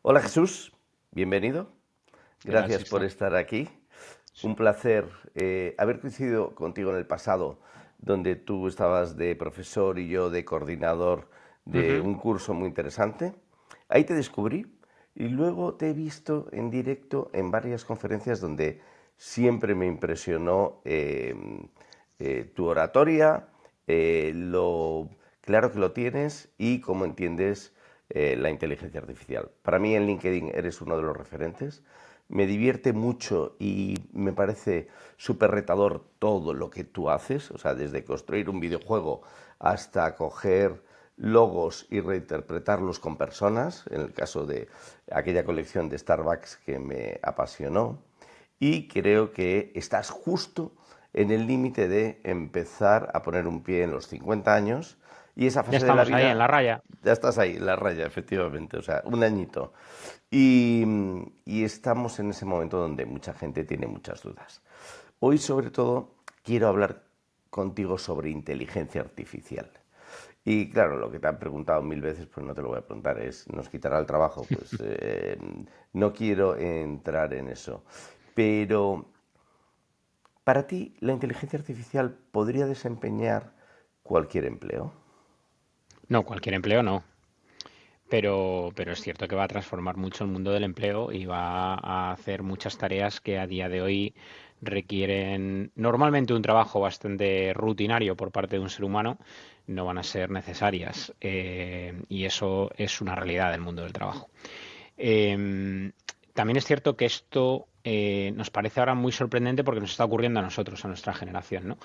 Hola Jesús, bienvenido. ¿Qué tal, Gracias por Sixto? estar aquí. Un placer haber coincidido contigo en el pasado, donde tú estabas de profesor y yo de coordinador de Ujú. un curso muy interesante. Ahí te descubrí y luego te he visto en directo en varias conferencias donde siempre me impresionó tu oratoria, lo claro que lo tienes y cómo entiendes la inteligencia artificial. Para mí en LinkedIn eres uno de los referentes. Me divierte mucho y me parece súper retador todo lo que tú haces, o sea, desde construir un videojuego hasta coger logos y reinterpretarlos con personas, en el caso de aquella colección de Starbucks que me apasionó, y creo que estás justo en el límite de empezar a poner un pie en los 50 años y esa Ya fase de la estamos ahí en vida la raya. ya estás ahí, en la raya, efectivamente, o sea, un añito. Y estamos en ese momento donde mucha gente tiene muchas dudas. Hoy, sobre todo, quiero hablar contigo sobre inteligencia artificial. Y claro, lo que te han preguntado mil veces, pues no te lo voy a preguntar, es, ¿nos quitará el trabajo? Pues no quiero entrar en eso. Pero, ¿para ti la inteligencia artificial podría desempeñar cualquier empleo? No, cualquier empleo no. Pero es cierto que va a transformar mucho el mundo del empleo y va a hacer muchas tareas que a día de hoy requieren normalmente un trabajo bastante rutinario por parte de un ser humano, no van a ser necesarias. Y eso es una realidad del mundo del trabajo. Eh, También es cierto que esto nos parece ahora muy sorprendente porque nos está ocurriendo a nosotros, a nuestra generación, ¿no?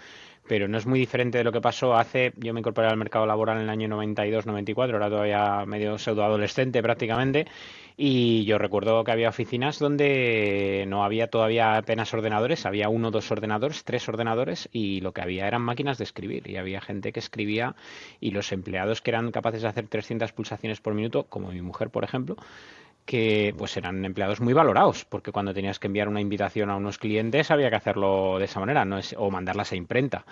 Pero no es muy diferente de lo que pasó hace, yo me incorporé al mercado laboral en el año 92-94, era todavía medio pseudoadolescente prácticamente, y yo recuerdo que había oficinas donde no había todavía apenas ordenadores, había uno, dos ordenadores, tres ordenadores, y lo que había eran máquinas de escribir, y había gente que escribía, y los empleados que eran capaces de hacer 300 pulsaciones por minuto, como mi mujer, por ejemplo, que pues eran empleados muy valorados, porque cuando tenías que enviar una invitación a unos clientes había que hacerlo de esa manera, no es, o mandarlas a imprenta,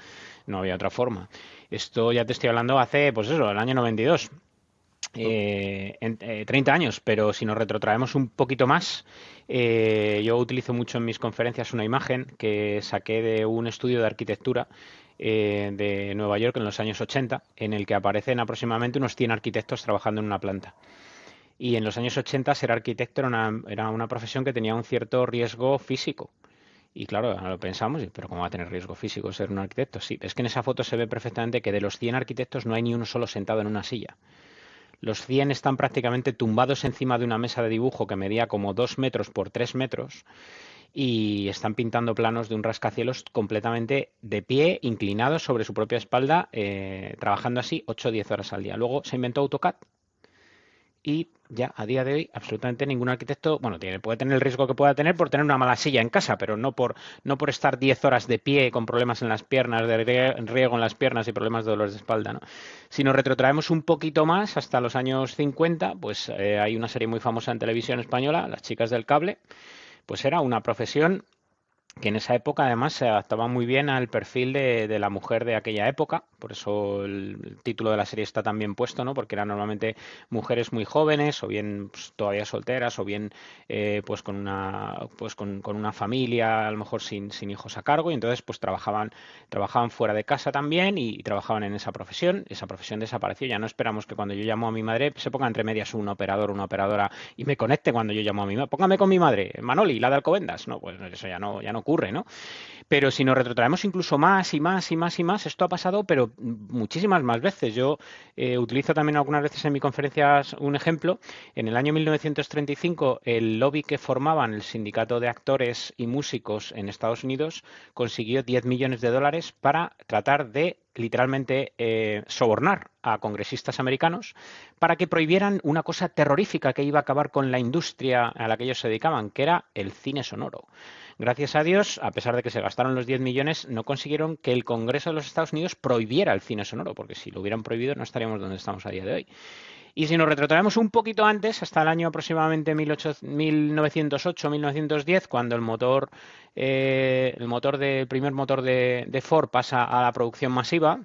no había otra forma. Esto ya te estoy hablando hace, pues eso, el año 92. 30 años, pero si nos retrotraemos un poquito más, yo utilizo mucho en mis conferencias una imagen que saqué de un estudio de arquitectura de Nueva York en los años 80, en el que aparecen aproximadamente unos 100 arquitectos trabajando en una planta. Y en los años 80 ser arquitecto era una profesión que tenía un cierto riesgo físico. Y claro, ahora lo pensamos, pero ¿cómo va a tener riesgo físico ser un arquitecto? Sí, es que en esa foto se ve perfectamente que de los 100 arquitectos no hay ni uno solo sentado en una silla. Los 100 están prácticamente tumbados encima de una mesa de dibujo que medía como 2 metros por 3 metros y están pintando planos de un rascacielos completamente de pie, inclinados sobre su propia espalda, trabajando así 8 o 10 horas al día. Luego se inventó AutoCAD y ya a día de hoy absolutamente ningún arquitecto, bueno, puede tener el riesgo que pueda tener por tener una mala silla en casa, pero no por estar 10 horas de pie con problemas en las piernas, de riego en las piernas y problemas de dolores de espalda, ¿no? Si nos retrotraemos un poquito más hasta los años 50, pues hay una serie muy famosa en televisión española, Las chicas del cable, pues era una profesión que en esa época además se adaptaba muy bien al perfil de la mujer de aquella época, por eso el título de la serie está tan bien puesto, ¿no? Porque eran normalmente mujeres muy jóvenes, o bien pues, todavía solteras, o bien pues con una familia, a lo mejor sin hijos a cargo, y entonces pues trabajaban fuera de casa también y trabajaban en esa profesión desapareció, ya no esperamos que cuando yo llamo a mi madre se ponga entre medias un operador o una operadora y me conecte cuando yo llamo a mi madre, póngame con mi madre, Manoli, la de Alcobendas, no, pues eso ya no ocurre, ¿no? Pero si nos retrotraemos incluso más y más y más y más, esto ha pasado, pero muchísimas más veces. Yo utilizo también algunas veces en mis conferencias un ejemplo. En el año 1935, el lobby que formaban el sindicato de actores y músicos en Estados Unidos consiguió 10 millones de dólares para tratar de literalmente sobornar a congresistas americanos para que prohibieran una cosa terrorífica que iba a acabar con la industria a la que ellos se dedicaban, que era el cine sonoro. Gracias a Dios, a pesar de que se gastaron los 10 millones, no consiguieron que el Congreso de los Estados Unidos prohibiera el cine sonoro, porque si lo hubieran prohibido no estaríamos donde estamos a día de hoy. Y si nos retrotraemos un poquito antes, hasta el año aproximadamente 1908-1910, cuando el primer motor de Ford pasa a la producción masiva,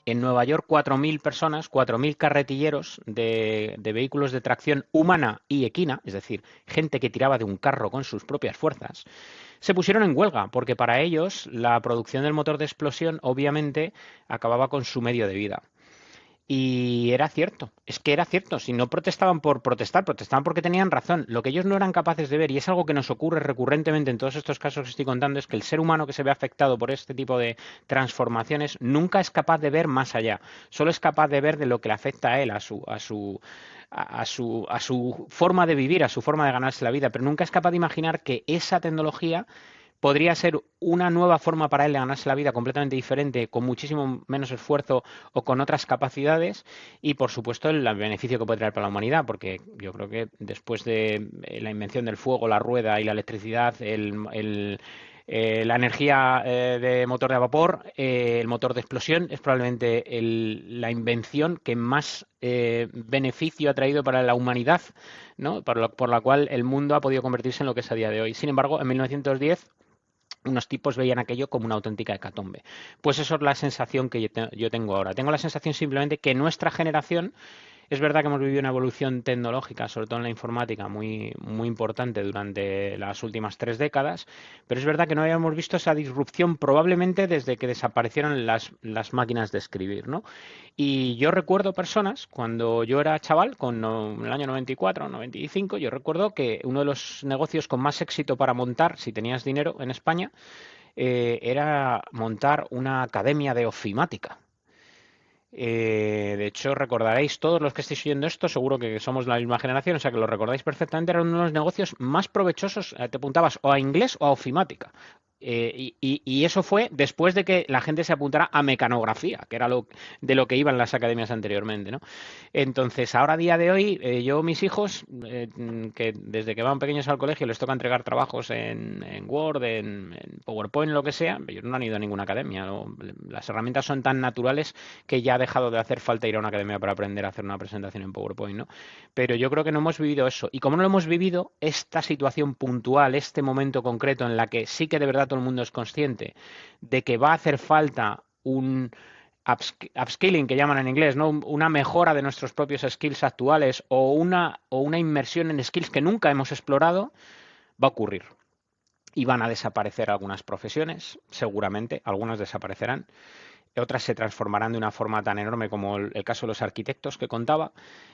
En Nueva York, 4.000 personas, 4.000 carretilleros de vehículos de tracción humana y equina, es decir, gente que tiraba de un carro con sus propias fuerzas, se pusieron en huelga, porque para ellos la producción del motor de explosión obviamente acababa con su medio de vida. Y era cierto, es que era cierto, si no protestaban por protestar, protestaban porque tenían razón. Lo que ellos no eran capaces de ver, y es algo que nos ocurre recurrentemente en todos estos casos que estoy contando, es que el ser humano que se ve afectado por este tipo de transformaciones nunca es capaz de ver más allá, solo es capaz de ver de lo que le afecta a él, a su forma de vivir, a su forma de ganarse la vida, pero nunca es capaz de imaginar que esa tecnología podría ser una nueva forma para él de ganarse la vida completamente diferente, con muchísimo menos esfuerzo o con otras capacidades y, por supuesto, el beneficio que puede traer para la humanidad, porque yo creo que después de la invención del fuego, la rueda y la electricidad, la energía de motor de vapor, el motor de explosión es probablemente la invención que más beneficio ha traído para la humanidad, ¿no? Por la cual el mundo ha podido convertirse en lo que es a día de hoy. Sin embargo, en 1910 unos tipos veían aquello como una auténtica hecatombe. Pues eso es la sensación que yo tengo ahora. Tengo la sensación simplemente que nuestra generación, es verdad que hemos vivido una evolución tecnológica, sobre todo en la informática, muy, muy importante durante las últimas 3 décadas, pero es verdad que no habíamos visto esa disrupción probablemente desde que desaparecieron las máquinas de escribir, ¿no? Y yo recuerdo personas, cuando yo era chaval, con el año 94, 95, yo recuerdo que uno de los negocios con más éxito para montar, si tenías dinero en España, era montar una academia de ofimática. De hecho, recordaréis, todos los que estéis oyendo esto, seguro que somos la misma generación, o sea que lo recordáis perfectamente, era uno de los negocios más provechosos, te apuntabas o a inglés o a ofimática. Y eso fue después de que la gente se apuntara a mecanografía, que era de lo que iban las academias anteriormente, ¿no? Entonces, ahora a día de hoy, mis hijos, que desde que van pequeños al colegio les toca entregar trabajos en Word, en PowerPoint, lo que sea, ellos no han ido a ninguna academia, ¿no? Las herramientas son tan naturales que ya ha dejado de hacer falta ir a una academia para aprender a hacer una presentación en PowerPoint, ¿no? Pero yo creo que no hemos vivido eso. Y como no lo hemos vivido, esta situación puntual, este momento concreto en la que sí que de verdad todo el mundo es consciente de que va a hacer falta un upskilling, que llaman en inglés, ¿no? Una mejora de nuestros propios skills actuales o una inmersión en skills que nunca hemos explorado, va a ocurrir. Y van a desaparecer algunas profesiones, seguramente, algunas desaparecerán, otras se transformarán de una forma tan enorme como el caso de los arquitectos que contaba,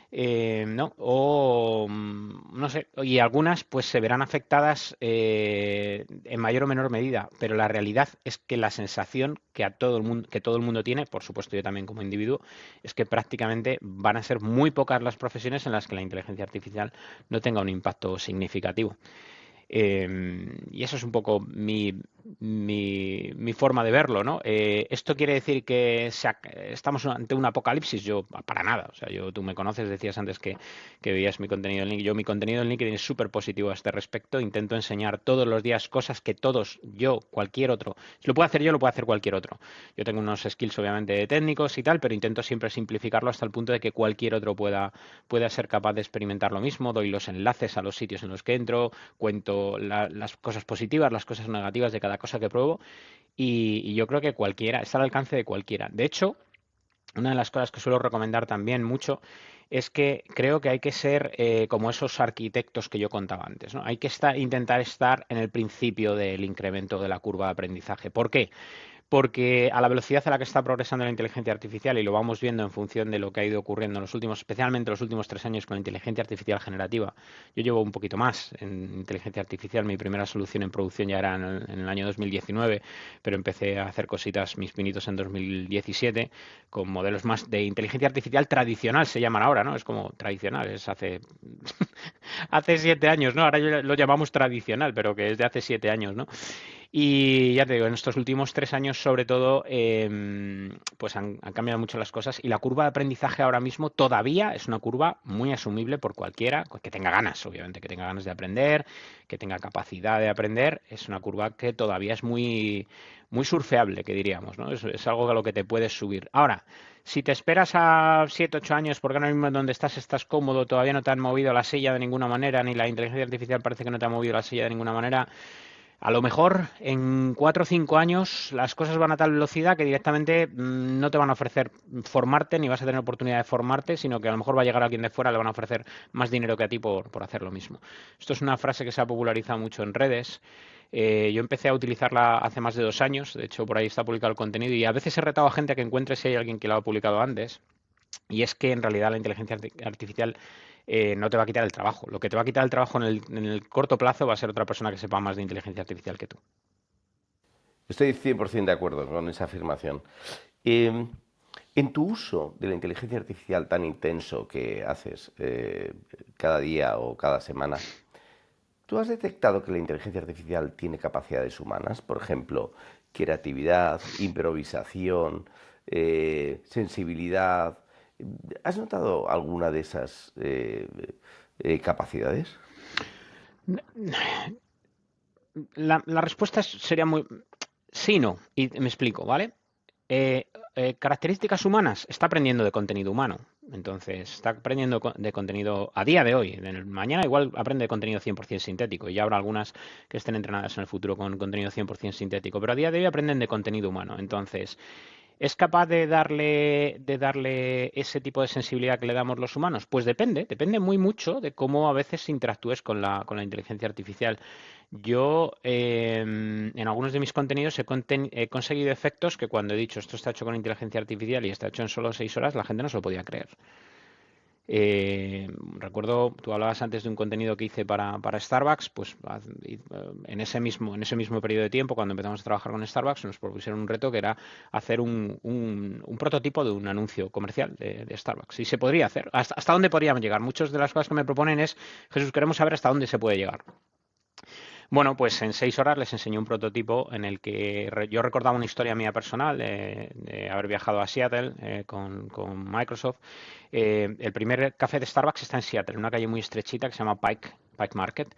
¿no? O no sé, y algunas pues se verán afectadas en mayor o menor medida, pero la realidad es que la sensación que todo el mundo tiene, por supuesto yo también como individuo, es que prácticamente van a ser muy pocas las profesiones en las que la inteligencia artificial no tenga un impacto significativo. Y eso es un poco mi forma de verlo, ¿no? ¿Esto quiere decir que estamos ante un apocalipsis? Yo, para nada. O sea, tú me conoces, decías antes que veías mi contenido en LinkedIn. Yo, mi contenido en LinkedIn es súper positivo a este respecto. Intento enseñar todos los días cosas que cualquier otro, si lo puedo hacer yo, lo puede hacer cualquier otro. Yo tengo unos skills, obviamente, técnicos y tal, pero intento siempre simplificarlo hasta el punto de que cualquier otro pueda ser capaz de experimentar lo mismo. Doy los enlaces a los sitios en los que entro, cuento las cosas positivas, las cosas negativas de cada cosa que pruebo y yo creo que cualquiera, está al alcance de cualquiera. De hecho, una de las cosas que suelo recomendar también mucho es que creo que hay que ser como esos arquitectos que yo contaba antes, ¿no? Hay que intentar estar en el principio del incremento de la curva de aprendizaje. ¿Por qué? Porque a la velocidad a la que está progresando la inteligencia artificial, y lo vamos viendo en función de lo que ha ido ocurriendo en los últimos, especialmente los últimos 3 años con la inteligencia artificial generativa, yo llevo un poquito más en inteligencia artificial, mi primera solución en producción ya era en el año 2019, pero empecé a hacer cositas, mis pinitos en 2017, con modelos más de inteligencia artificial tradicional, se llaman ahora, ¿no? Es como tradicional, es hace 7 años, ¿no? Ahora lo llamamos tradicional, pero que es de hace 7 años, ¿no? Y ya te digo, en estos últimos 3 años, sobre todo, pues han cambiado mucho las cosas y la curva de aprendizaje ahora mismo todavía es una curva muy asumible por cualquiera que tenga ganas, obviamente, que tenga ganas de aprender, que tenga capacidad de aprender. Es una curva que todavía es muy, muy surfeable, que diríamos, ¿no? Es algo a lo que te puedes subir. Ahora, si te esperas a 7, 8 años, porque ahora mismo donde estás cómodo, todavía no te han movido la silla de ninguna manera, ni la inteligencia artificial parece que no te ha movido la silla de ninguna manera, A lo mejor en 4 o 5 años las cosas van a tal velocidad que directamente no te van a ofrecer formarte ni vas a tener oportunidad de formarte, sino que a lo mejor va a llegar alguien de fuera, le van a ofrecer más dinero que a ti por hacer lo mismo. Esto es una frase que se ha popularizado mucho en redes. Yo empecé a utilizarla hace más de 2 años, de hecho por ahí está publicado el contenido y a veces he retado a gente a que encuentre si hay alguien que lo ha publicado antes. Y es que en realidad la inteligencia artificial no te va a quitar el trabajo. Lo que te va a quitar el trabajo en el corto plazo va a ser otra persona que sepa más de inteligencia artificial que tú. Estoy 100% de acuerdo con esa afirmación. Eh, en tu uso de la inteligencia artificial tan intenso que haces cada día o cada semana, ¿tú has detectado que la inteligencia artificial tiene capacidades humanas? Por ejemplo, creatividad, improvisación, sensibilidad. ¿Has notado alguna de esas capacidades? La respuesta sería muy... Sí, no. Y me explico, ¿vale? Características humanas, está aprendiendo de contenido humano. Entonces, está aprendiendo de contenido a día de hoy. Mañana igual aprende de contenido 100% sintético y ya habrá algunas que estén entrenadas en el futuro con contenido 100% sintético, pero a día de hoy aprenden de contenido humano. Entonces, ¿es capaz de darle ese tipo de sensibilidad que le damos los humanos? Pues depende muy mucho de cómo a veces interactúes con la inteligencia artificial. Yo en algunos de mis contenidos he conseguido efectos que cuando he dicho esto está hecho con inteligencia artificial y está hecho en solo 6 horas, la gente no se lo podía creer. Recuerdo, tú hablabas antes de un contenido que hice para Starbucks, pues en ese mismo periodo de tiempo, cuando empezamos a trabajar con Starbucks, nos propusieron un reto que era hacer un prototipo de un anuncio comercial de Starbucks. Y se podría hacer. ¿Hasta dónde podríamos llegar? Muchas de las cosas que me proponen es, Jesús, queremos saber hasta dónde se puede llegar. Bueno, pues en 6 horas les enseñé un prototipo en el que yo recordaba una historia mía personal de haber viajado a Seattle con Microsoft. El primer café de Starbucks está en Seattle, en una calle muy estrechita que se llama Pike Market.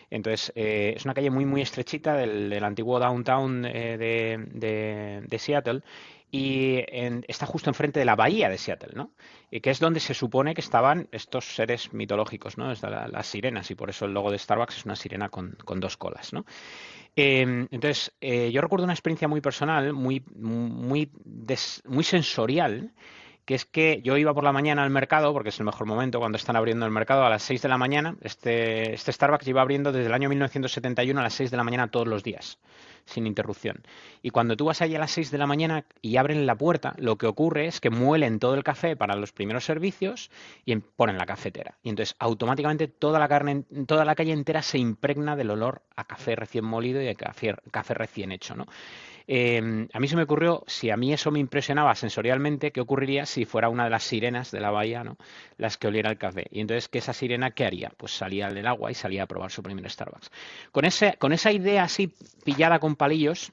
Entonces, es una calle muy estrechita del antiguo downtown de Seattle y está justo enfrente de la bahía de Seattle, ¿no? Y que es donde se supone que estaban estos seres mitológicos, ¿no? Las sirenas, y por eso el logo de Starbucks es una sirena con dos colas, ¿no? Entonces, yo recuerdo una experiencia muy personal, muy sensorial, que es que yo iba por la mañana al mercado, porque es el mejor momento cuando están abriendo el mercado, a las 6 de la mañana. Este Starbucks lleva abriendo desde el año 1971 a las 6 de la mañana todos los días, sin interrupción. Y cuando tú vas allí a las 6 de la mañana y abren la puerta, lo que ocurre es que muelen todo el café para los primeros servicios y ponen la cafetera. Y entonces automáticamente toda la calle entera se impregna del olor a café recién molido y a café recién hecho, ¿no? A mí se me ocurrió, si a mí eso me impresionaba sensorialmente, ¿qué ocurriría si fuera una de las sirenas de la bahía, ¿no? Las que oliera el café? Y entonces, ¿qué esa sirena qué haría? Pues salía del agua y salía a probar su primer Starbucks. Con esa idea así pillada con palillos,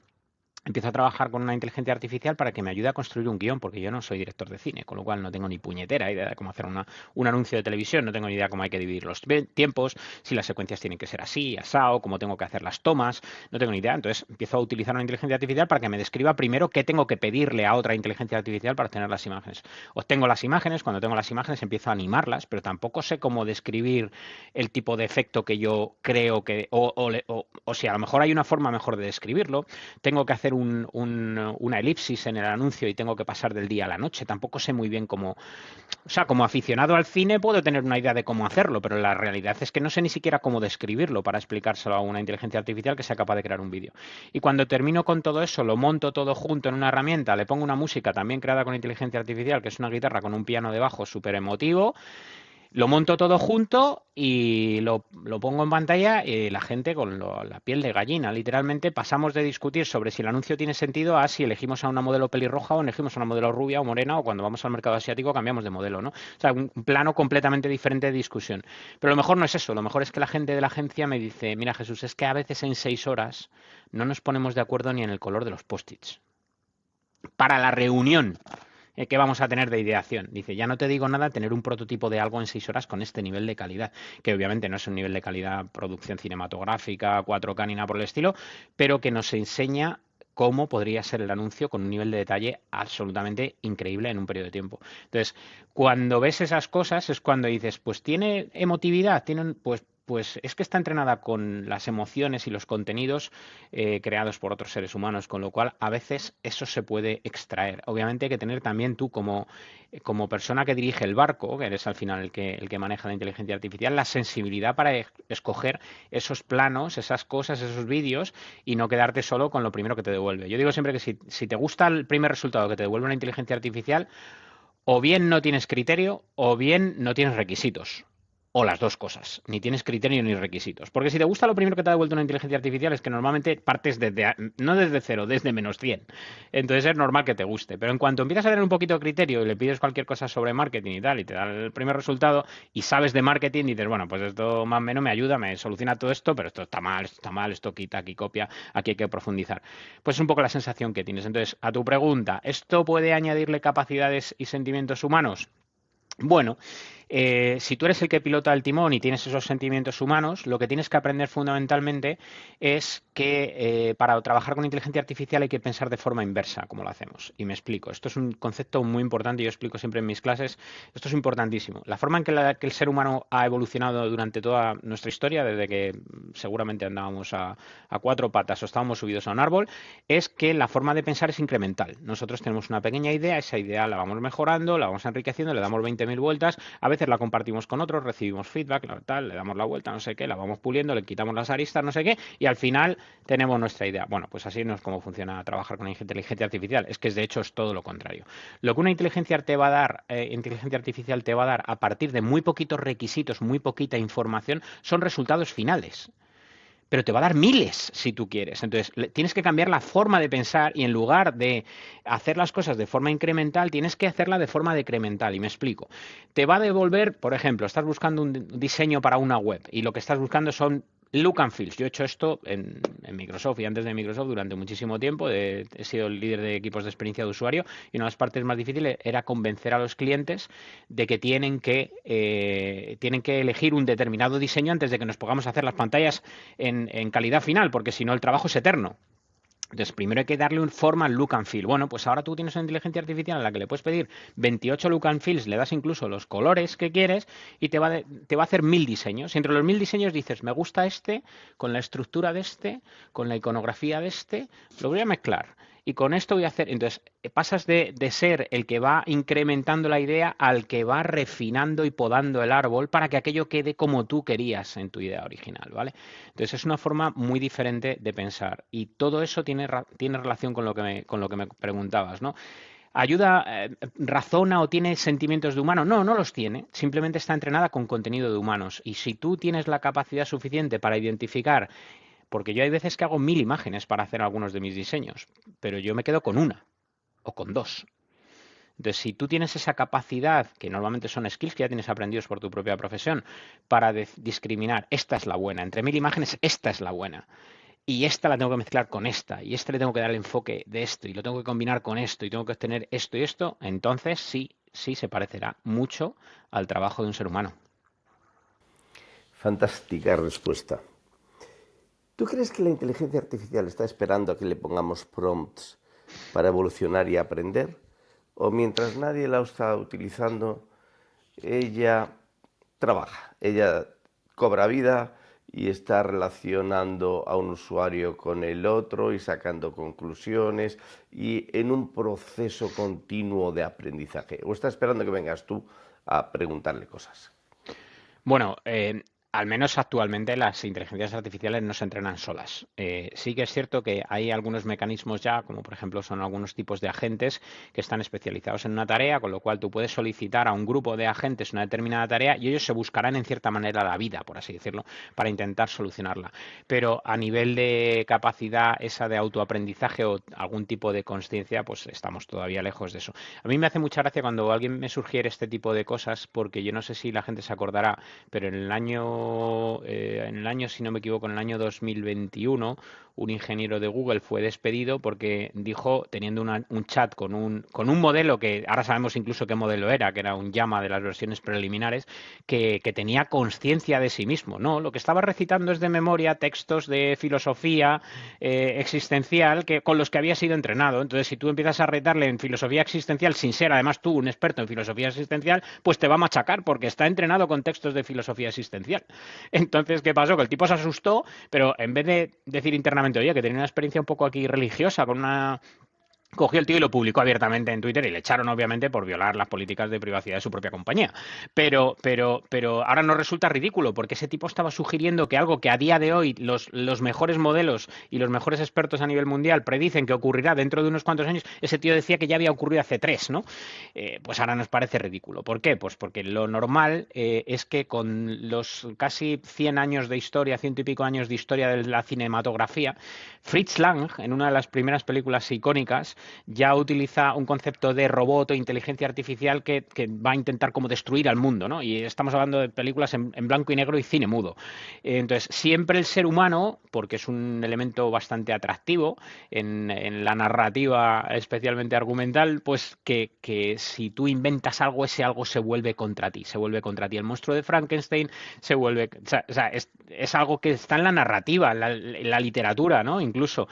empiezo a trabajar con una inteligencia artificial para que me ayude a construir un guión, porque yo no soy director de cine, con lo cual no tengo ni puñetera idea de cómo hacer un anuncio de televisión, no tengo ni idea cómo hay que dividir los tiempos, si las secuencias tienen que ser así, asao, cómo tengo que hacer las tomas, no tengo ni idea. Entonces empiezo a utilizar una inteligencia artificial para que me describa primero qué tengo que pedirle a otra inteligencia artificial para tener las imágenes. Obtengo las imágenes, cuando tengo las imágenes empiezo a animarlas, pero tampoco sé cómo describir el tipo de efecto que yo creo que, o si a lo mejor hay una forma mejor de describirlo, tengo que hacer una elipsis en el anuncio y tengo que pasar del día a la noche. Tampoco sé muy bien cómo, o sea, como aficionado al cine puedo tener una idea de cómo hacerlo, pero la realidad es que no sé ni siquiera cómo describirlo para explicárselo a una inteligencia artificial que sea capaz de crear un vídeo. Y cuando termino con todo eso, lo monto todo junto en una herramienta, le pongo una música también creada con inteligencia artificial, que es una guitarra con un piano debajo súper emotivo, lo monto todo junto y lo pongo en pantalla y la gente con la piel de gallina. Literalmente pasamos de discutir sobre si el anuncio tiene sentido a si elegimos a una modelo pelirroja o elegimos a una modelo rubia o morena o cuando vamos al mercado asiático cambiamos de modelo, ¿no? O sea, un plano completamente diferente de discusión. Pero lo mejor no es eso, lo mejor es que la gente de la agencia me dice, mira Jesús, es que a veces en 6 horas no nos ponemos de acuerdo ni en el color de los post-its. Para la reunión que vamos a tener de ideación. Dice, ya no te digo nada, tener un prototipo de algo en 6 horas con este nivel de calidad, que obviamente no es un nivel de calidad producción cinematográfica, 4K ni nada por el estilo, pero que nos enseña cómo podría ser el anuncio con un nivel de detalle absolutamente increíble en un periodo de tiempo. Entonces, cuando ves esas cosas es cuando dices, pues tiene emotividad, pues Pues es que está entrenada con las emociones y los contenidos creados por otros seres humanos, con lo cual a veces eso se puede extraer. Obviamente hay que tener también tú como persona que dirige el barco, que eres al final el que maneja la inteligencia artificial, la sensibilidad para escoger esos planos, esas cosas, esos vídeos y no quedarte solo con lo primero que te devuelve. Yo digo siempre que si te gusta el primer resultado que te devuelve una inteligencia artificial, o bien no tienes criterio o bien no tienes requisitos. O las dos cosas. Ni tienes criterio ni requisitos. Porque si te gusta lo primero que te ha devuelto una inteligencia artificial es que normalmente partes no desde cero, desde -100. Entonces es normal que te guste. Pero en cuanto empiezas a tener un poquito de criterio y le pides cualquier cosa sobre marketing y tal, y te da el primer resultado y sabes de marketing y dices, bueno, pues esto más o menos me ayuda, me soluciona todo esto, pero esto está mal, esto quita, aquí copia, aquí hay que profundizar. Pues es un poco la sensación que tienes. Entonces, a tu pregunta, ¿esto puede añadirle capacidades y sentimientos humanos? Bueno, si tú eres el que pilota el timón y tienes esos sentimientos humanos, lo que tienes que aprender fundamentalmente es que para trabajar con inteligencia artificial hay que pensar de forma inversa, como lo hacemos. Y me explico. Esto es un concepto muy importante, yo explico siempre en mis clases. Esto es importantísimo. La forma en que el ser humano ha evolucionado durante toda nuestra historia, desde que seguramente andábamos a cuatro patas o estábamos subidos a un árbol, es que la forma de pensar es incremental. Nosotros tenemos una pequeña idea, esa idea la vamos mejorando, la vamos enriqueciendo, le damos 20.000 vueltas, a veces la compartimos con otros, recibimos feedback, tal, le damos la vuelta, no sé qué, la vamos puliendo, le quitamos las aristas, no sé qué, y al final tenemos nuestra idea. Bueno, pues así no es como funciona trabajar con inteligencia artificial, es que de hecho es todo lo contrario. Lo que una inteligencia artificial te va a dar a partir de muy poquitos requisitos, muy poquita información, son resultados finales, pero te va a dar miles si tú quieres. Entonces, tienes que cambiar la forma de pensar y en lugar de hacer las cosas de forma incremental, tienes que hacerla de forma decremental. Y me explico. Te va a devolver, por ejemplo, estás buscando un diseño para una web y lo que estás buscando son look and feels. Yo he hecho esto en Microsoft y antes de Microsoft durante muchísimo tiempo. He sido el líder de equipos de experiencia de usuario y una de las partes más difíciles era convencer a los clientes de que tienen que elegir un determinado diseño antes de que nos pongamos a hacer las pantallas en calidad final, porque si no el trabajo es eterno. Entonces, primero hay que darle una forma al look and feel. Bueno, pues ahora tú tienes una inteligencia artificial a la que le puedes pedir 28 look and feels, le das incluso los colores que quieres y te va a hacer 1000 diseños. Y entre los 1000 diseños dices, me gusta este, con la estructura de este, con la iconografía de este, lo voy a mezclar. Y con esto voy a hacer. Entonces, pasas de ser el que va incrementando la idea al que va refinando y podando el árbol para que aquello quede como tú querías en tu idea original, ¿vale? Entonces, es una forma muy diferente de pensar. Y todo eso tiene relación con lo que me preguntabas, ¿no? ¿Ayuda, razona o tiene sentimientos de humano? No, no los tiene. Simplemente está entrenada con contenido de humanos. Y si tú tienes la capacidad suficiente para identificar, porque yo hay veces que hago 1000 imágenes para hacer algunos de mis diseños, pero yo me quedo con una o con dos. Entonces, si tú tienes esa capacidad, que normalmente son skills que ya tienes aprendidos por tu propia profesión, para discriminar, esta es la buena, entre 1000 imágenes, esta es la buena, y esta la tengo que mezclar con esta, y le tengo que dar el enfoque de esto, y lo tengo que combinar con esto, y tengo que obtener esto y esto, entonces sí se parecerá mucho al trabajo de un ser humano. Fantástica respuesta. ¿Tú crees que la inteligencia artificial está esperando a que le pongamos prompts para evolucionar y aprender? ¿O mientras nadie la está utilizando, ella trabaja, ella cobra vida y está relacionando a un usuario con el otro y sacando conclusiones y en un proceso continuo de aprendizaje? ¿O está esperando que vengas tú a preguntarle cosas? Bueno, al menos actualmente las inteligencias artificiales no se entrenan solas. Sí que es cierto que hay algunos mecanismos ya, como por ejemplo son algunos tipos de agentes que están especializados en una tarea, con lo cual tú puedes solicitar a un grupo de agentes una determinada tarea y ellos se buscarán en cierta manera la vida, por así decirlo, para intentar solucionarla. Pero a nivel de capacidad esa de autoaprendizaje o algún tipo de consciencia, pues estamos todavía lejos de eso. A mí me hace mucha gracia cuando alguien me sugiere este tipo de cosas, porque yo no sé si la gente se acordará, pero en el año, si no me equivoco, en el año 2021, un ingeniero de Google fue despedido porque dijo, teniendo un chat con un modelo que ahora sabemos incluso qué modelo era, que era un Llama de las versiones preliminares, que tenía conciencia de sí mismo. No, lo que estaba recitando es de memoria textos de filosofía existencial con los que había sido entrenado. Entonces, si tú empiezas a retarle en filosofía existencial sin ser además tú un experto en filosofía existencial, pues te va a machacar porque está entrenado con textos de filosofía existencial. Entonces, ¿qué pasó? Que el tipo se asustó, pero en vez de decir internamente, oye, que tenía una experiencia un poco aquí religiosa con una cogió el tío y lo publicó abiertamente en Twitter y le echaron obviamente por violar las políticas de privacidad de su propia compañía. Pero ahora nos resulta ridículo porque ese tipo estaba sugiriendo que algo que a día de hoy los mejores modelos y los mejores expertos a nivel mundial predicen que ocurrirá dentro de unos cuantos años, ese tío decía que ya había ocurrido hace 3, ¿no? Pues ahora nos parece ridículo. ¿Por qué? Pues porque lo normal es que con los casi 100 años de historia, ciento y pico años de historia de la cinematografía, Fritz Lang, en una de las primeras películas icónicas, ya utiliza un concepto de robot o inteligencia artificial que va a intentar como destruir al mundo, ¿no? Y estamos hablando de películas en blanco y negro y cine mudo. Entonces, siempre el ser humano, porque es un elemento bastante atractivo en la narrativa, especialmente argumental, pues que si tú inventas algo, ese algo se vuelve contra ti, se vuelve contra ti. El monstruo de Frankenstein se vuelve, o sea, es algo que está en la narrativa, en la literatura, ¿no? Incluso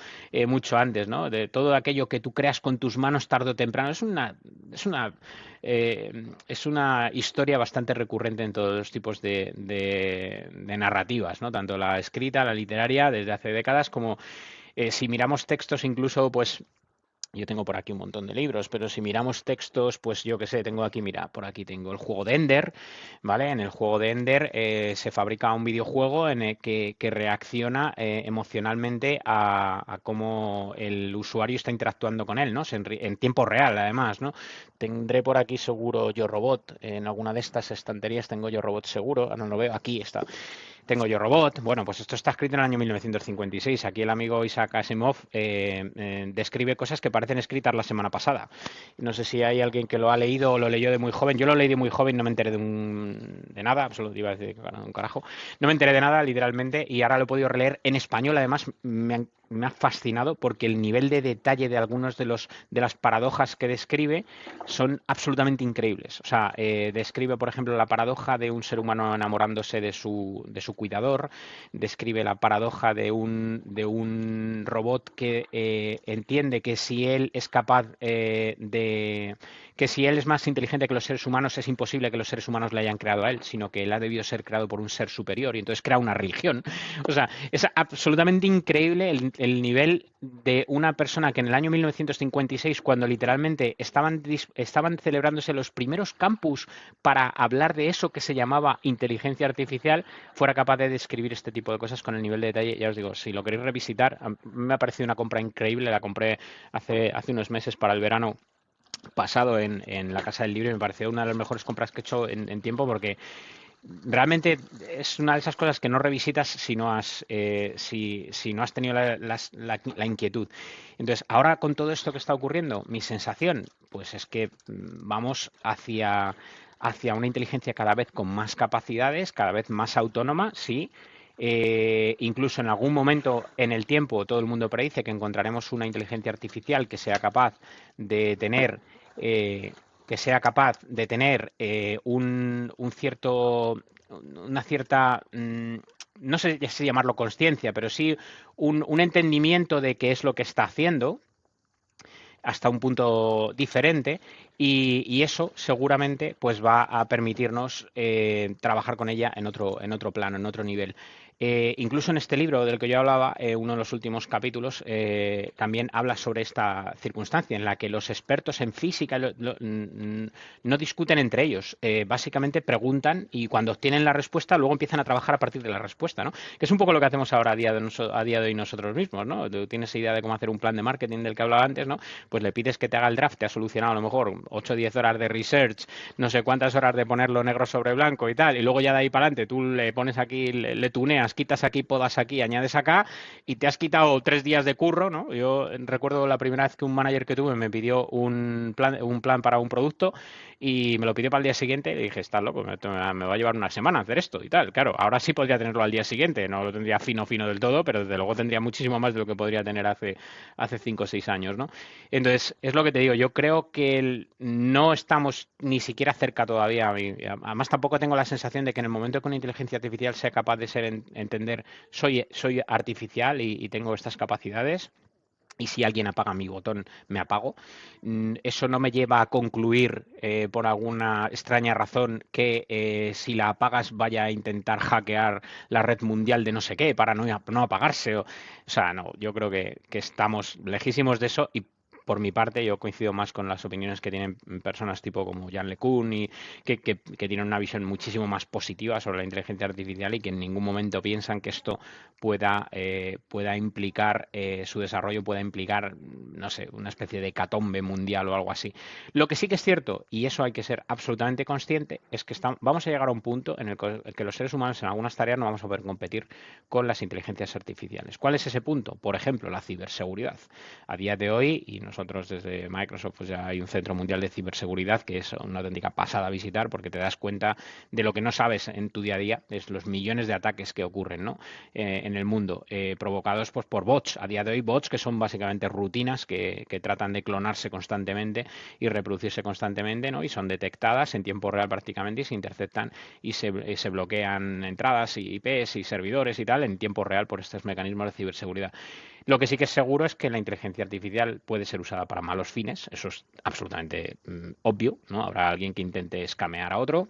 mucho antes, ¿no? De todo aquello que tú creas con tus manos tarde o temprano. Es una historia bastante recurrente en todos los tipos de narrativas, ¿no? Tanto la escrita, la literaria, desde hace décadas, como si miramos textos incluso, pues yo tengo por aquí un montón de libros, pero si miramos textos, pues yo qué sé, tengo aquí, mira, por aquí tengo el juego de Ender, ¿vale? En el juego de Ender se fabrica un videojuego en el que reacciona emocionalmente a cómo el usuario está interactuando con él, ¿no? En tiempo real, además, ¿no? Tendré por aquí seguro Yo Robot, en alguna de estas estanterías tengo Yo Robot seguro, no lo veo, aquí está. Tengo Yo Robot. Bueno, pues esto está escrito en el año 1956. Aquí el amigo Isaac Asimov describe cosas que parecen escritas la semana pasada. No sé si hay alguien que lo ha leído o lo leyó de muy joven. Yo lo leí de muy joven, no me enteré de nada, solo iba a decir un carajo. No me enteré de nada, literalmente, y ahora lo he podido releer en español. Además, me ha fascinado porque el nivel de detalle de algunos de las paradojas que describe son absolutamente increíbles. O sea, describe, por ejemplo, la paradoja de un ser humano enamorándose de su cuidador, describe la paradoja de un robot que entiende que si él es capaz que si él es más inteligente que los seres humanos, es imposible que los seres humanos le hayan creado a él, sino que él ha debido ser creado por un ser superior y entonces crea una religión. O sea, es absolutamente increíble el nivel de una persona que en el año 1956, cuando literalmente estaban celebrándose los primeros campus para hablar de eso que se llamaba inteligencia artificial, fuera capaz de describir este tipo de cosas con el nivel de detalle. Ya os digo, si lo queréis revisitar, me ha parecido una compra increíble, la compré hace unos meses para el verano pasado en la Casa del Libro y me pareció una de las mejores compras que he hecho en tiempo porque realmente es una de esas cosas que no revisitas si no has tenido la inquietud. Entonces, ahora con todo esto que está ocurriendo, mi sensación, pues es que vamos hacia una inteligencia cada vez con más capacidades, cada vez más autónoma, sí. Incluso en algún momento en el tiempo todo el mundo predice que encontraremos una inteligencia artificial que sea capaz de tener eh, una cierta, no sé si llamarlo conciencia, pero sí un entendimiento de qué es lo que está haciendo hasta un punto diferente y eso seguramente pues va a permitirnos trabajar con ella en otro plano, en otro nivel. Incluso en este libro del que yo hablaba, uno de los últimos capítulos, también habla sobre esta circunstancia en la que los expertos en física no discuten entre ellos, básicamente preguntan y cuando obtienen la respuesta luego empiezan a trabajar a partir de la respuesta, ¿no? Que es un poco lo que hacemos ahora a día de hoy nosotros mismos, ¿no? Tú tienes idea de cómo hacer un plan de marketing del que hablaba antes, ¿no? Pues le pides que te haga el draft, te ha solucionado a lo mejor 8 o 10 horas de research, no sé cuántas horas de ponerlo negro sobre blanco y tal, y luego ya de ahí para adelante tú le pones aquí, le tuneas, quitas aquí, podas aquí, añades acá, y te has quitado 3 días de curro, ¿no? Yo recuerdo la primera vez que un manager que tuve me pidió un plan para un producto y me lo pidió para el día siguiente y dije, estás loco, me va a llevar una semana hacer esto y tal. Claro, ahora sí podría tenerlo al día siguiente, no lo tendría fino del todo, pero desde luego tendría muchísimo más de lo que podría tener hace 5 o 6 años, ¿no? Entonces, es lo que te digo, yo creo que no estamos ni siquiera cerca todavía. Además, tampoco tengo la sensación de que en el momento que una inteligencia artificial sea capaz de entender, soy artificial y tengo estas capacidades. y si alguien apaga mi botón, me apago. Eso no me lleva a concluir, por alguna extraña razón, que si la apagas vaya a intentar hackear la red mundial de no sé qué para no apagarse. O sea, no, yo creo que estamos lejísimos de eso y por mi parte, yo coincido más con las opiniones que tienen personas tipo como Jan LeCun y que tienen una visión muchísimo más positiva sobre la inteligencia artificial y que en ningún momento piensan que esto pueda implicar su desarrollo, pueda implicar, no sé, una especie de hecatombe mundial o algo así. Lo que sí que es cierto, y eso hay que ser absolutamente consciente, es que vamos a llegar a un punto en el que los seres humanos en algunas tareas no vamos a poder competir con las inteligencias artificiales. ¿Cuál es ese punto? Por ejemplo, la ciberseguridad. A día de hoy, y nosotros desde Microsoft pues ya hay un centro mundial de ciberseguridad que es una auténtica pasada a visitar porque te das cuenta de lo que no sabes en tu día a día, es los millones de ataques que ocurren, ¿no? En el mundo, provocados pues por bots. A día de hoy, bots que son básicamente rutinas que tratan de clonarse constantemente y reproducirse constantemente, ¿no? Y son detectadas en tiempo real prácticamente y se interceptan y se bloquean entradas y IPs y servidores y tal en tiempo real por estos mecanismos de ciberseguridad. Lo que sí que es seguro es que la inteligencia artificial puede ser usada para malos fines, eso es absolutamente obvio, ¿no? Habrá alguien que intente escamear a otro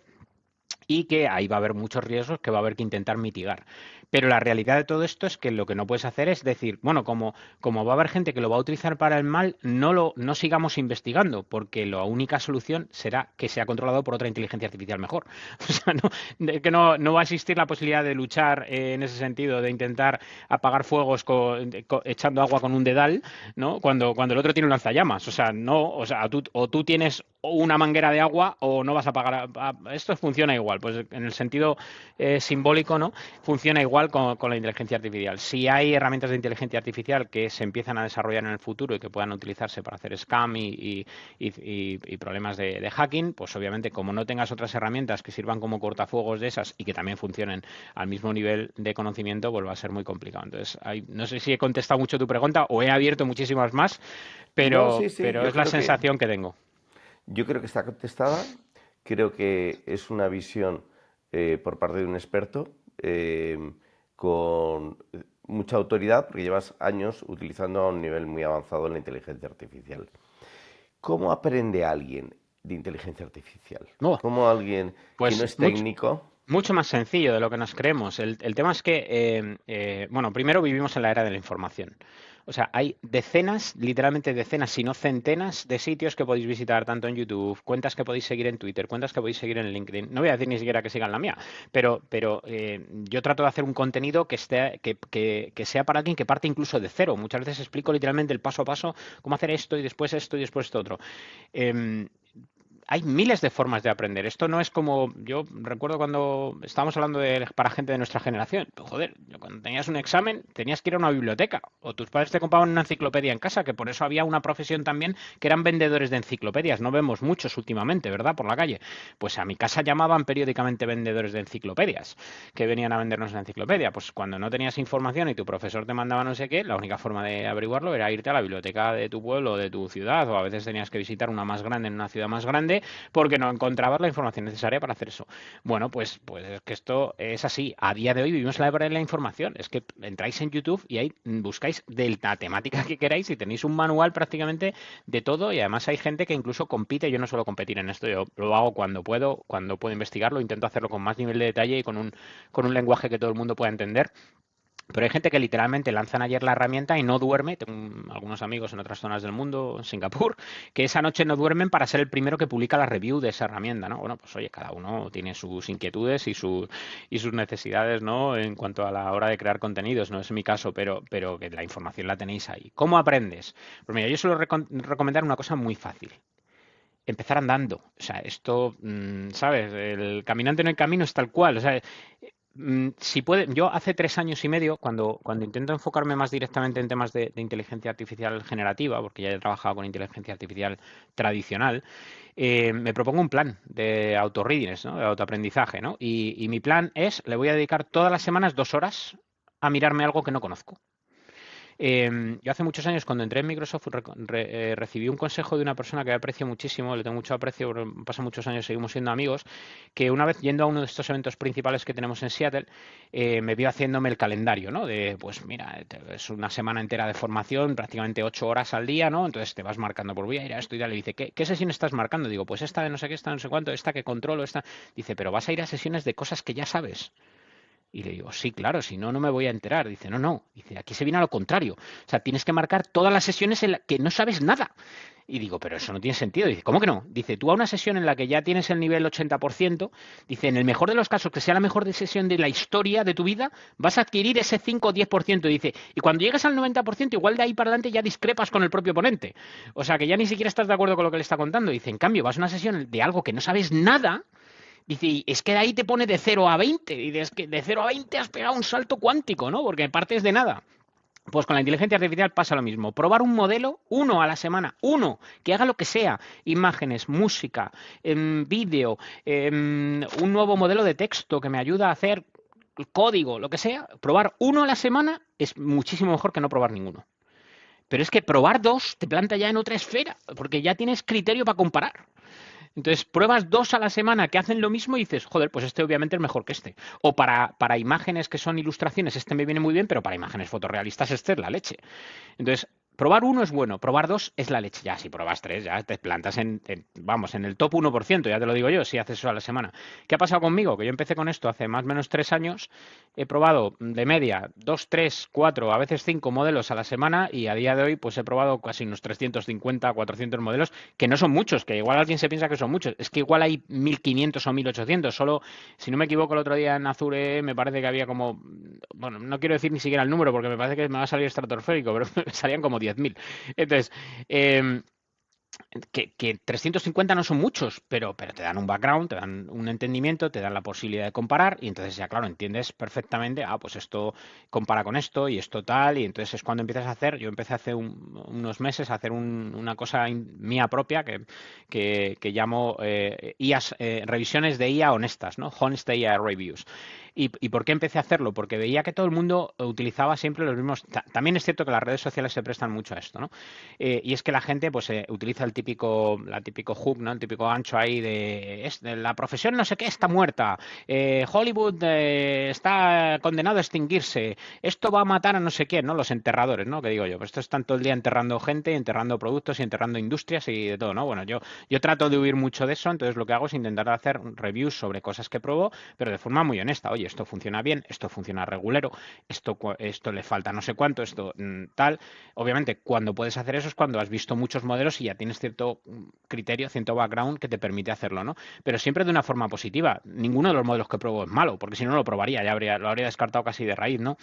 y que ahí va a haber muchos riesgos que va a haber que intentar mitigar. Pero la realidad de todo esto es que lo que no puedes hacer es decir, bueno, como va a haber gente que lo va a utilizar para el mal, no sigamos investigando, porque la única solución será que sea controlado por otra inteligencia artificial mejor. O sea, que no va a existir la posibilidad de luchar en ese sentido, de intentar apagar fuegos echando agua con un dedal, ¿no? Cuando el otro tiene un lanzallamas. O sea, no, o sea, tú tienes una manguera de agua o no vas a pagar. Esto funciona igual, pues en el sentido simbólico, ¿no? Funciona igual con la inteligencia artificial. Si hay herramientas de inteligencia artificial que se empiezan a desarrollar en el futuro y que puedan utilizarse para hacer scam y problemas de hacking, pues obviamente como no tengas otras herramientas que sirvan como cortafuegos de esas y que también funcionen al mismo nivel de conocimiento, pues va a ser muy complicado. Entonces, no sé si he contestado mucho tu pregunta o he abierto muchísimas más, No, pero, sí, sí, pero es la sensación que tengo. yo creo que está contestada. Creo que es una visión por parte de un experto con mucha autoridad, porque llevas años utilizando a un nivel muy avanzado la inteligencia artificial. ¿Cómo aprende alguien de inteligencia artificial? No, ¿Cómo alguien que no pues es técnico? mucho más sencillo de lo que nos creemos. El tema es que, bueno, primero vivimos en la era de la información. O sea, hay decenas, literalmente decenas, si no centenas de sitios que podéis visitar tanto en YouTube, cuentas que podéis seguir en Twitter, cuentas que podéis seguir en LinkedIn. No voy a decir ni siquiera que sigan la mía, pero yo trato de hacer un contenido que sea para alguien que parte incluso de cero. Muchas veces explico literalmente el paso a paso, cómo hacer esto y después esto otro. Em, Hay miles de formas de aprender. Esto no es como, yo recuerdo cuando estábamos hablando para gente de nuestra generación. Pues, joder, cuando tenías un examen tenías que ir a una biblioteca o tus padres te compraban una enciclopedia en casa, que por eso había una profesión también que eran vendedores de enciclopedias. No vemos muchos últimamente, ¿verdad? Por la calle. Pues a mi casa llamaban periódicamente vendedores de enciclopedias, que venían a vendernos la enciclopedia. Pues cuando no tenías información y tu profesor te mandaba no sé qué, la única forma de averiguarlo era irte a la biblioteca de tu pueblo o de tu ciudad, o a veces tenías que visitar una más grande en una ciudad más grande porque no encontrabas la información necesaria para hacer eso. Bueno, pues es que esto es así. A día de hoy vivimos la era de la información. Es que entráis en YouTube y ahí buscáis de la temática que queráis y tenéis un manual prácticamente de todo y además hay gente que incluso compite. Yo no suelo competir en esto, yo lo hago cuando puedo investigarlo, intento hacerlo con más nivel de detalle y con un lenguaje que todo el mundo pueda entender. Pero hay gente que literalmente lanzan ayer la herramienta y no duerme. Tengo algunos amigos en otras zonas del mundo, en Singapur, que esa noche no duermen para ser el primero que publica la review de esa herramienta, ¿no? Bueno, pues oye, cada uno tiene sus inquietudes y sus necesidades, ¿no? En cuanto a la hora de crear contenidos, no es mi caso, pero que la información la tenéis ahí. ¿Cómo aprendes? Pues mira, yo suelo recomendar una cosa muy fácil. Empezar andando. O sea, esto, ¿sabes? El caminante no hay camino es tal cual. O sea, si puede, yo hace 3 años y medio, cuando intento enfocarme más directamente en temas de inteligencia artificial generativa, porque ya he trabajado con inteligencia artificial tradicional, me propongo un plan de autorreadiness, ¿no? De autoaprendizaje, ¿no? Y mi plan es, le voy a dedicar todas las semanas 2 horas a mirarme algo que no conozco. Yo hace muchos años, cuando entré en Microsoft, recibí un consejo de una persona que aprecio muchísimo, le tengo mucho aprecio, pasan muchos años, seguimos siendo amigos, que una vez yendo a uno de estos eventos principales que tenemos en Seattle, me vio haciéndome el calendario, ¿no? De, pues mira, es una semana entera de formación, prácticamente 8 horas al día, ¿no? Entonces te vas marcando por voy a ir a esto y tal. Le dice, ¿qué sesión estás marcando? Digo, pues esta de no sé qué, esta de no sé cuánto, esta que controlo, esta. Dice, pero vas a ir a sesiones de cosas que ya sabes. Y le digo, sí, claro, si no, no me voy a enterar. Dice, no, no. Dice, aquí se viene a lo contrario. O sea, tienes que marcar todas las sesiones en las que no sabes nada. Y digo, pero eso no tiene sentido. Dice, ¿cómo que no? Dice, tú a una sesión en la que ya tienes el nivel 80%, dice, en el mejor de los casos, que sea la mejor sesión de la historia de tu vida, vas a adquirir ese 5 o 10%. Dice, y cuando llegues al 90%, igual de ahí para adelante ya discrepas con el propio ponente. O sea, que ya ni siquiera estás de acuerdo con lo que le está contando. Dice, en cambio, vas a una sesión de algo que no sabes nada. Dice, y es que de ahí te pone de 0 a 20. Y dices que de 0 a 20 has pegado un salto cuántico, ¿no? Porque partes de nada. Pues con la inteligencia artificial pasa lo mismo. Probar un modelo, uno a la semana, uno, que haga lo que sea. Imágenes, música, vídeo, un nuevo modelo de texto que me ayuda a hacer código, lo que sea. Probar uno a la semana es muchísimo mejor que no probar ninguno. Pero es que probar dos te planta ya en otra esfera, porque ya tienes criterio para comparar. Entonces pruebas 2 a la semana que hacen lo mismo y dices, joder, pues este obviamente es mejor que este. O para imágenes que son ilustraciones, este me viene muy bien, pero para imágenes fotorrealistas este es la leche. Entonces, probar uno es bueno, probar dos es la leche. Ya, si pruebas tres, ya te plantas vamos, en el top 1%, ya te lo digo yo, si haces eso a la semana. ¿Qué ha pasado conmigo? Que yo empecé con esto hace más o menos 3 años, he probado de media 2, 3, 4, a veces 5 modelos a la semana y a día de hoy pues he probado casi unos 350, 400 modelos, que no son muchos, que igual alguien se piensa que son muchos. Es que igual hay 1500 o 1800, solo, si no me equivoco, el otro día en Azure me parece que había como, bueno, no quiero decir ni siquiera el número porque me parece que me va a salir estratosférico, pero salían como 10.000. Entonces, que 350 no son muchos, pero te dan un background, te dan un entendimiento, te dan la posibilidad de comparar y entonces ya, claro, entiendes perfectamente, pues esto compara con esto y esto tal, y entonces es cuando empiezas a hacer, yo empecé hace unos meses a hacer una cosa mía propia que llamo revisiones de IA honestas, ¿no? Honest IA Reviews. ¿Y por qué empecé a hacerlo? Porque veía que todo el mundo utilizaba siempre los mismos. También es cierto que las redes sociales se prestan mucho a esto, ¿no? Y es que la gente pues utiliza la típico hook, ¿no? El típico gancho ahí de la profesión no sé qué está muerta, Hollywood está condenado a extinguirse, esto va a matar a no sé quién, ¿no? Los enterradores, ¿no? Que digo yo, pues esto están todo el día enterrando gente, enterrando productos y enterrando industrias y de todo, ¿no? Bueno, yo trato de huir mucho de eso, entonces lo que hago es intentar hacer reviews sobre cosas que pruebo, pero de forma muy honesta. Oye, esto funciona bien, esto funciona regulero, esto le falta no sé cuánto, esto tal. Obviamente, cuando puedes hacer eso es cuando has visto muchos modelos y ya tienes cierto criterio, cierto background que te permite hacerlo, ¿no? Pero siempre de una forma positiva. Ninguno de los modelos que pruebo es malo, porque si no lo probaría, lo habría descartado casi de raíz, ¿no?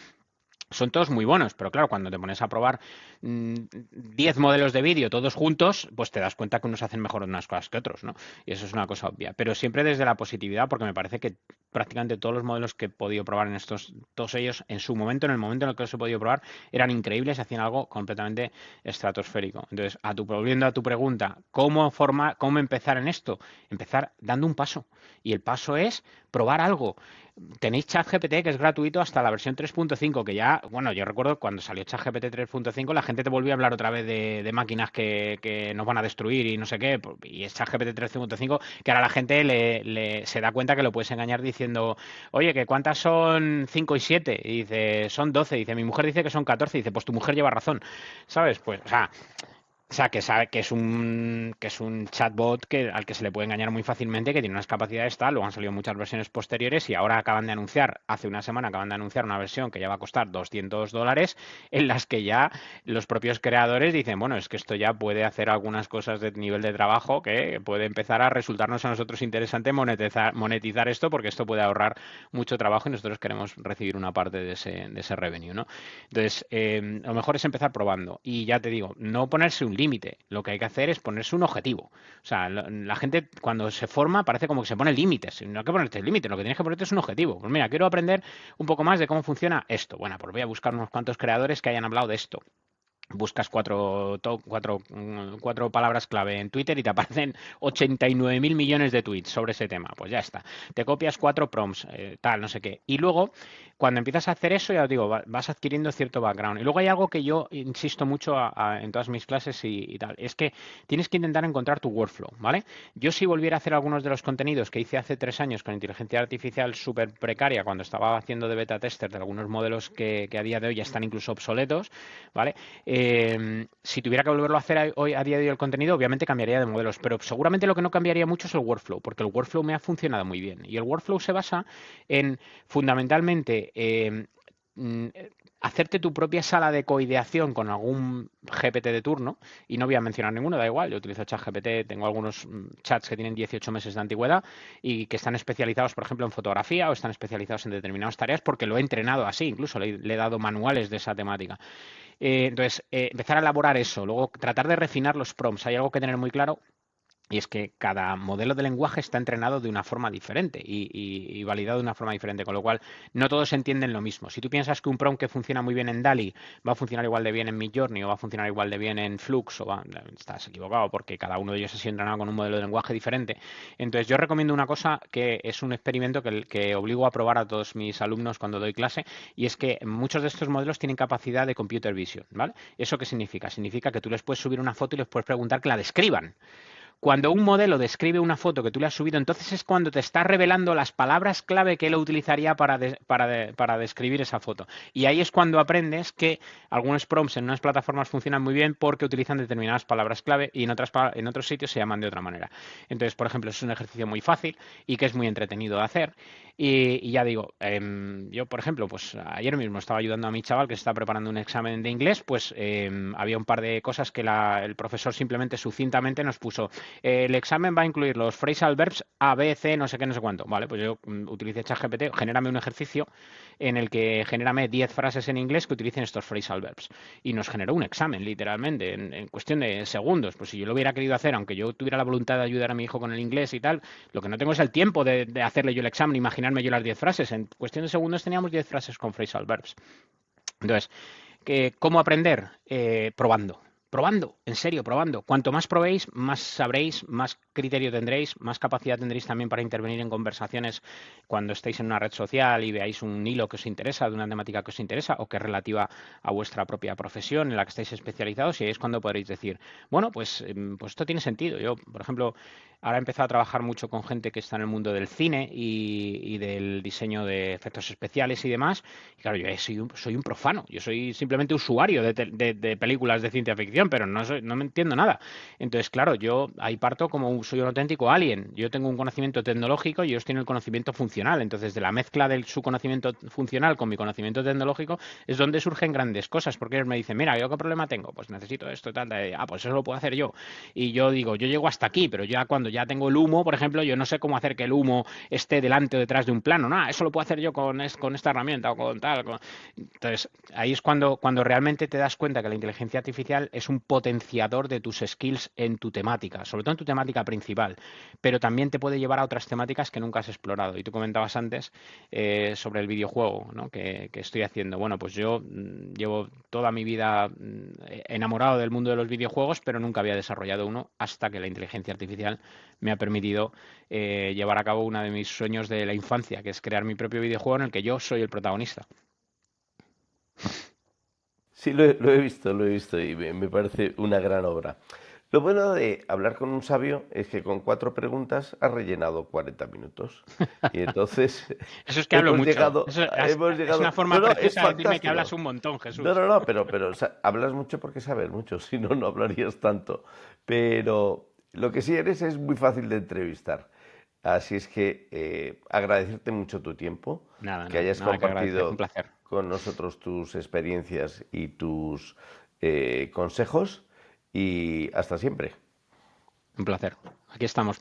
Son todos muy buenos, pero claro, cuando te pones a probar 10 modelos de vídeo todos juntos, pues te das cuenta que unos hacen mejor unas cosas que otros, ¿no? Y eso es una cosa obvia. Pero siempre desde la positividad, porque me parece que prácticamente todos los modelos que he podido probar en todos ellos, en su momento, en el momento en el que los he podido probar, eran increíbles, hacían algo completamente estratosférico. Entonces, volviendo a tu pregunta, ¿cómo empezar en esto? Empezar dando un paso. Y el paso es probar algo. Tenéis ChatGPT, que es gratuito hasta la versión 3.5, que ya, bueno, yo recuerdo cuando salió ChatGPT 3.5, la gente te volvió a hablar otra vez de máquinas que nos van a destruir y no sé qué, y es ChatGPT 3.5, que ahora la gente se da cuenta que lo puedes engañar diciendo, oye, ¿que cuántas son 5 y 7? Y dice, son 12. Dice, mi mujer dice que son 14. Dice, pues tu mujer lleva razón, ¿sabes? Pues, o sea, que sabe que es un chatbot al que se le puede engañar muy fácilmente, que tiene unas capacidades tal. Luego han salido muchas versiones posteriores y ahora hace una semana acaban de anunciar una versión que ya va a costar $200, en las que ya los propios creadores dicen, bueno, es que esto ya puede hacer algunas cosas de nivel de trabajo que puede empezar a resultarnos a nosotros interesante monetizar esto, porque esto puede ahorrar mucho trabajo y nosotros queremos recibir una parte de ese revenue, ¿no? Entonces, lo mejor es empezar probando. Y ya te digo, no ponerse un límite. Lo que hay que hacer es ponerse un objetivo. O sea, la gente cuando se forma parece como que se pone límites. No hay que ponerte límites, lo que tienes que ponerte es un objetivo. Pues mira, quiero aprender un poco más de cómo funciona esto. Bueno, pues voy a buscar unos cuantos creadores que hayan hablado de esto. Buscas cuatro palabras clave en Twitter y te aparecen 89.000 millones de tweets sobre ese tema. Pues ya está. Te copias 4 prompts, tal, no sé qué. Y luego, cuando empiezas a hacer eso, ya os digo, vas adquiriendo cierto background. Y luego hay algo que yo insisto mucho en todas mis clases y tal, es que tienes que intentar encontrar tu workflow, ¿vale? Yo si volviera a hacer algunos de los contenidos que hice hace 3 años con inteligencia artificial súper precaria, cuando estaba haciendo de beta tester de algunos modelos que a día de hoy ya están incluso obsoletos, ¿vale? Si tuviera que volverlo a hacer hoy a día de hoy el contenido, obviamente cambiaría de modelos, pero seguramente lo que no cambiaría mucho es el workflow, porque el workflow me ha funcionado muy bien. Y el workflow se basa en fundamentalmente mm, hacerte tu propia sala de coideación con algún GPT de turno, y no voy a mencionar ninguno, da igual, yo utilizo ChatGPT, tengo algunos chats que tienen 18 meses de antigüedad y que están especializados, por ejemplo, en fotografía o están especializados en determinadas tareas porque lo he entrenado así, incluso le he dado manuales de esa temática. Entonces, empezar a elaborar eso, luego tratar de refinar los prompts. Hay algo que tener muy claro y es que cada modelo de lenguaje está entrenado de una forma diferente y validado de una forma diferente, con lo cual no todos entienden lo mismo. Si tú piensas que un prompt que funciona muy bien en DALL-E va a funcionar igual de bien en Midjourney o va a funcionar igual de bien en Flux, estás equivocado porque cada uno de ellos ha sido entrenado con un modelo de lenguaje diferente. Entonces yo recomiendo una cosa que es un experimento que obligo a probar a todos mis alumnos cuando doy clase, y es que muchos de estos modelos tienen capacidad de computer vision, ¿vale? ¿Eso qué significa? Significa que tú les puedes subir una foto y les puedes preguntar que la describan. Cuando un modelo describe una foto que tú le has subido, entonces es cuando te está revelando las palabras clave que él utilizaría para describir esa foto. Y ahí es cuando aprendes que algunos prompts en unas plataformas funcionan muy bien porque utilizan determinadas palabras clave y en otros sitios se llaman de otra manera. Entonces, por ejemplo, es un ejercicio muy fácil y que es muy entretenido de hacer. Y ya digo, yo, por ejemplo, pues ayer mismo estaba ayudando a mi chaval que se está preparando un examen de inglés, pues había un par de cosas que el profesor simplemente sucintamente nos puso. El examen va a incluir los phrasal verbs A, B, C, no sé qué, no sé cuánto. Vale, pues yo utilicé ChatGPT, genérame un ejercicio en el que genérame 10 frases en inglés que utilicen estos phrasal verbs. Y nos generó un examen, literalmente, en cuestión de segundos. Pues si yo lo hubiera querido hacer, aunque yo tuviera la voluntad de ayudar a mi hijo con el inglés y tal, lo que no tengo es el tiempo de hacerle yo el examen, imaginarme yo las 10 frases. En cuestión de segundos teníamos 10 frases con phrasal verbs. Entonces, ¿cómo aprender? Probando. Probando, en serio, probando. Cuanto más probéis, más sabréis, más criterio tendréis, más capacidad tendréis también para intervenir en conversaciones cuando estéis en una red social y veáis un hilo que os interesa, de una temática que os interesa o que es relativa a vuestra propia profesión en la que estáis especializados, y ahí es cuando podréis decir, bueno, pues esto tiene sentido. Yo, por ejemplo, ahora he empezado a trabajar mucho con gente que está en el mundo del cine y del diseño de efectos especiales y demás. Y claro, yo soy un profano, yo soy simplemente usuario de películas de ciencia ficción, pero no me entiendo nada. Entonces, claro, yo ahí parto como soy un auténtico alien. Yo tengo un conocimiento tecnológico y ellos tienen el conocimiento funcional. Entonces, de la mezcla de su conocimiento funcional con mi conocimiento tecnológico es donde surgen grandes cosas, porque ellos me dicen, mira, ¿yo qué problema tengo? Pues necesito esto, tal, pues eso lo puedo hacer yo. Y yo digo, yo llego hasta aquí, pero ya cuando ya tengo el humo, por ejemplo, yo no sé cómo hacer que el humo esté delante o detrás de un plano. No, eso lo puedo hacer yo con esta herramienta o con tal. Entonces, ahí es cuando realmente te das cuenta que la inteligencia artificial es un potenciador de tus skills en tu temática, sobre todo en tu temática principal, pero también te puede llevar a otras temáticas que nunca has explorado. Y tú comentabas antes sobre el videojuego, ¿no? que estoy haciendo. Bueno, pues yo llevo toda mi vida enamorado del mundo de los videojuegos, pero nunca había desarrollado uno hasta que la inteligencia artificial me ha permitido llevar a cabo uno de mis sueños de la infancia, que es crear mi propio videojuego en el que yo soy el protagonista. Sí, lo he visto y me parece una gran obra. Lo bueno de hablar con un sabio es que con 4 preguntas has rellenado 40 minutos. Y entonces Eso es que hablo hemos mucho. llegado, hemos Es una llegado. No, forma no, es preciosa de decirme que hablas fantástico. un montón, No, Jesús. no, no, pero o sea, hablas mucho porque sabes mucho, si no, no hablarías tanto. Pero lo que sí eres es muy fácil de entrevistar. Así es que agradecerte mucho tu tiempo, Nada, que nada, hayas nada que agradecer. Un compartido placer. con nosotros tus experiencias y tus consejos y hasta siempre. Un placer. Aquí estamos.